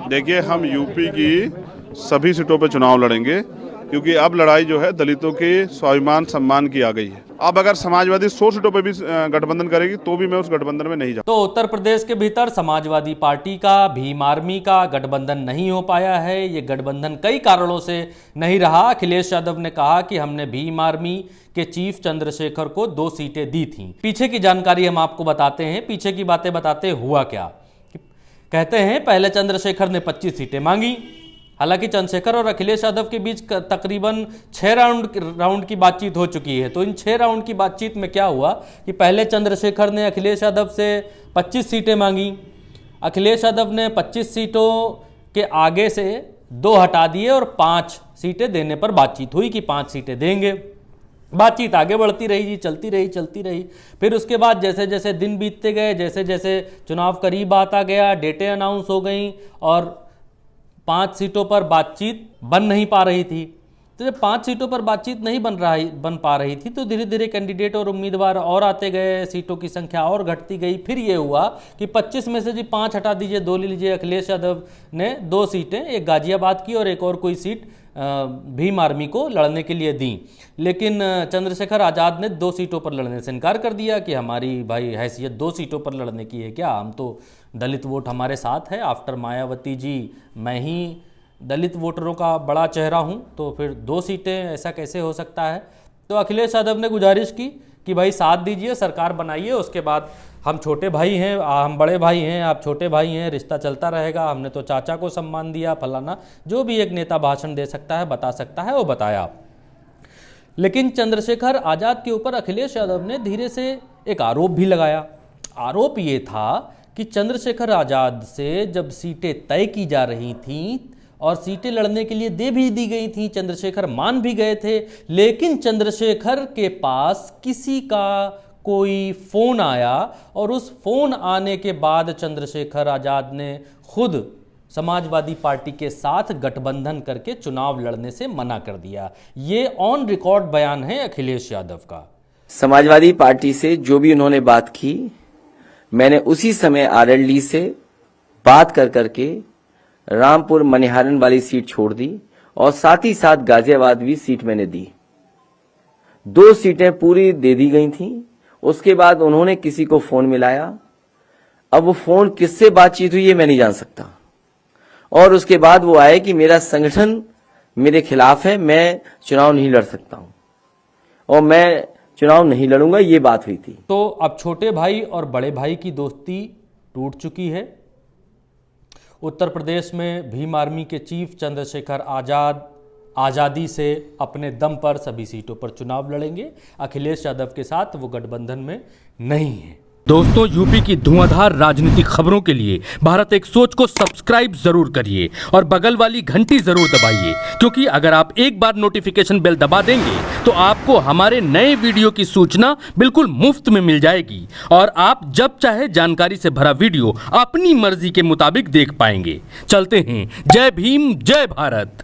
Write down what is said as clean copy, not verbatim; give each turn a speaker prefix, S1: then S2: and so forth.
S1: देखिए, हम यूपी की सभी सीटों पर चुनाव लड़ेंगे क्योंकि अब लड़ाई जो है दलितों के स्वाभिमान सम्मान की आ गई है। अब अगर समाजवादी 100 सीटों पर भी गठबंधन करेगी तो भी मैं उस गठबंधन में नहीं जाऊंगा।
S2: तो उत्तर प्रदेश के भीतर समाजवादी पार्टी का, भीम आर्मी का गठबंधन नहीं हो पाया है। ये गठबंधन कई कारणों से नहीं रहा। अखिलेश यादव ने कहा कि हमने भीम आर्मी के चीफ चंद्रशेखर को 2 सीटें दी थी। पीछे की जानकारी हम आपको बताते हैं, पीछे की बातें बताते हुआ क्या। कहते हैं पहले चंद्रशेखर ने 25 सीटें मांगी। हालांकि चंद्रशेखर और अखिलेश यादव के बीच तकरीबन 6 राउंड की बातचीत हो चुकी है। तो इन 6 राउंड की बातचीत में क्या हुआ कि पहले चंद्रशेखर ने अखिलेश यादव से 25 सीटें मांगी। अखिलेश यादव ने 25 सीटों के आगे से 2 हटा दिए और 5 सीटें देने पर बातचीत हुई कि 5 सीटें देंगे। बातचीत आगे बढ़ती रही जी, चलती रही। फिर उसके बाद जैसे जैसे दिन बीतते गए, जैसे जैसे चुनाव करीब आता गया, डेटें अनाउंस हो गई और 5 सीटों पर बातचीत बन नहीं पा रही थी। तो जब 5 सीटों पर बातचीत नहीं बन पा रही थी तो धीरे धीरे कैंडिडेट और उम्मीदवार और आते गए, सीटों की संख्या और घटती गई। फिर ये हुआ कि 25 में से जी 5 हटा दीजिए, 2 ले लीजिए। अखिलेश यादव ने 2 सीटें, एक गाजियाबाद की और एक और कोई सीट भीम आर्मी को लड़ने के लिए दी। लेकिन चंद्रशेखर आज़ाद ने 2 सीटों पर लड़ने से इनकार कर दिया कि हमारी भाई हैसियत 2 सीटों पर लड़ने की है क्या, हम तो दलित वोट हमारे साथ है। आफ्टर मायावती जी मैं ही दलित वोटरों का बड़ा चेहरा हूं, तो फिर 2 सीटें ऐसा कैसे हो सकता है। तो अखिलेश यादव ने गुजारिश की कि भाई साथ दीजिए, सरकार बनाइए, उसके बाद हम छोटे भाई हैं, हम बड़े भाई हैं, आप छोटे भाई हैं, रिश्ता चलता रहेगा। हमने तो चाचा को सम्मान दिया, फलाना, जो भी एक नेता भाषण दे सकता है, बता सकता है, वो बताया। लेकिन चंद्रशेखर आज़ाद के ऊपर अखिलेश यादव ने धीरे से एक आरोप भी लगाया। आरोप ये था कि चंद्रशेखर आज़ाद से जब सीटें तय की जा रही थीं और सीटें लड़ने के लिए दे भी दी गई थी, चंद्रशेखर मान भी गए थे, लेकिन चंद्रशेखर के पास किसी का कोई फ़ोन आया और उस फ़ोन आने के बाद चंद्रशेखर आज़ाद ने खुद समाजवादी पार्टी के साथ गठबंधन करके चुनाव लड़ने से मना कर दिया। ये ऑन रिकॉर्ड बयान है अखिलेश यादव का।
S3: समाजवादी पार्टी से जो भी उन्होंने बात की, मैंने उसी समय आरएलडी से बात कर करके रामपुर मनिहारन वाली सीट छोड़ दी और साथ ही साथ गाजियाबाद भी सीट मैंने दी। 2 सीटें पूरी दे दी गई थीं। उसके बाद उन्होंने किसी को फोन मिलाया। अब वो फोन किससे बातचीत हुई ये मैं नहीं जान सकता। और उसके बाद वो आए कि मेरा संगठन मेरे खिलाफ है, मैं चुनाव नहीं लड़ सकता हूं और मैं चुनाव नहीं लड़ूंगा, ये बात हुई थी।
S2: तो अब छोटे भाई और बड़े भाई की दोस्ती टूट चुकी है। उत्तर प्रदेश में भीम आर्मी के चीफ चंद्रशेखर आज़ाद आज़ादी से अपने दम पर सभी सीटों पर चुनाव लड़ेंगे। अखिलेश यादव के साथ वो गठबंधन में नहीं है।
S4: दोस्तों, यूपी की धुआंधार राजनीतिक खबरों के लिए भारत एक सोच को सब्सक्राइब जरूर करिए और बगल वाली घंटी जरूर दबाइए, क्योंकि अगर आप एक बार नोटिफिकेशन बेल दबा देंगे तो आपको हमारे नए वीडियो की सूचना बिल्कुल मुफ्त में मिल जाएगी और आप जब चाहे जानकारी से भरा वीडियो अपनी मर्जी के मुताबिक देख पाएंगे। चलते हैं। जय भीम, जय भारत।